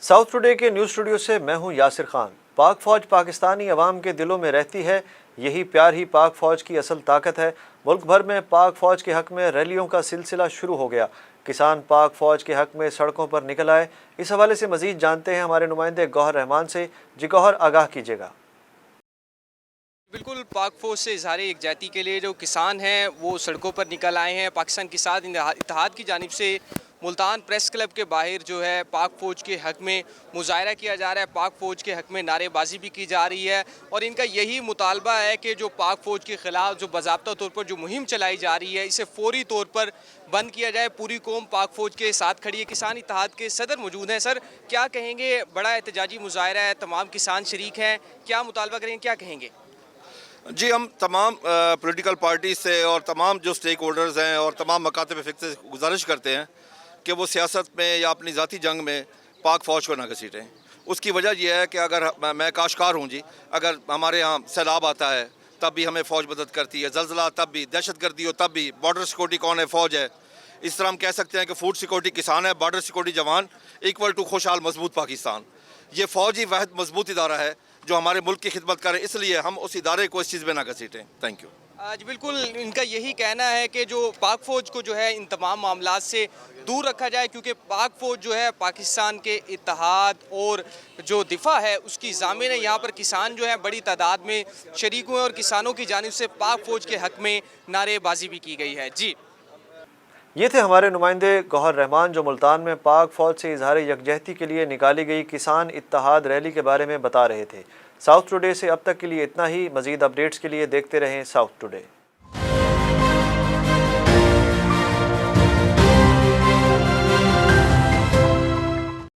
South today के news studio से मैं हूं यासिर खान। पाक फ़ौज पाकिस्तानी अवाम के दिलों में रहती है, यही प्यार ही पाक फ़ौज की असल ताकत है। मुल्क भर में पाक फ़ौज के हक़ में रैलियों का सिलसिला शुरू हो गया। किसान पाक फ़ौज के हक़ में सड़कों पर निकल आए। इस हवाले से मज़ीद जानते हैं हमारे नुमाइंदे गौहर रहमान से। जी गौहर, आगाह कीजिएगा। बिल्कुल, पाक फ़ौज से इज़हार यकजहती के लिए जो किसान हैं वो सड़कों पर निकल आए हैं। पाकिस्तान किसान इत्तेहाद की जानिब से मुल्तान प्रेस क्लब के बाहर जो है पाक फ़ौज के हक़ में मुज़ाहरा किया जा रहा है। पाक फ़ौज के हक़ में नारेबाजी भी की जा रही है और इनका यही मुतालबा है कि जो पाक फ़ौज के ख़िलाफ़ जो बाज़ाब्ता तौर पर जो मुहिम चलाई जा रही है इसे फ़ौरी तौर पर बंद किया जाए। पूरी कौम पाक फ़ौज के साथ खड़ी है। किसान इत्तेहाद के सदर मौजूद हैं। सर, क्या कहेंगे? बड़ा एहतजाजी मुज़ाहरा है, तमाम किसान शरीक हैं, क्या मुतालबा करेंगे, क्या कहेंगे? जी, हम तमाम पॉलिटिकल पार्टी से और तमाम जो स्टेक होल्डर्स हैं और तमाम मकातब फ़िक्र से गुजारिश करते हैं कि वो सियासत में या अपनी ज़ाती जंग में पाक फ़ौज को ना घसीटें। उसकी वजह यह है कि अगर मैं काश्तकार हूँ जी, अगर हमारे यहाँ सैलाब आता है तब भी हमें फ़ौज मदद करती है, ज़लज़ला तब भी, दहशत गर्दी हो तब भी, बॉर्डर सिक्योरिटी कौन है? फ़ौज है। इस तरह हम कह सकते हैं कि फूड सिक्योरिटी किसान है, बॉर्डर सिक्योरिटी जवान, इक्वल टू खुशहाल मजबूत पाकिस्तान। ये फ़ौज ही वाहिद मजबूत इदारा है जो हमारे मुल्क की खिदमत करे, इसलिए हम उस इदारे को इस चीज़ में ना घसीटें। Thank you. आज बिल्कुल इनका यही कहना है कि जो पाक फ़ौज को जो है इन तमाम मामलात से दूर रखा जाए, क्योंकि पाक फ़ौज जो है पाकिस्तान के इत्तेहाद और जो दिफा है उसकी ज़ामिन है। यहाँ पर किसान जो है बड़ी तादाद में शरीक हुए और किसानों की जानिब से पाक फ़ौज के हक़ में नारेबाजी भी की गई है। जी, ये थे हमारे नुमाइंदे गौहर रहमान जो मुल्तान में पाक फ़ौज से इज़हार यकजहती के लिए निकाली गई किसान इत्तेहाद रैली के बारे में बता रहे थे। साउथ टुडे से अब तक के लिए इतना ही। मज़ीद अपडेट्स के लिए देखते रहें साउथ टुडे।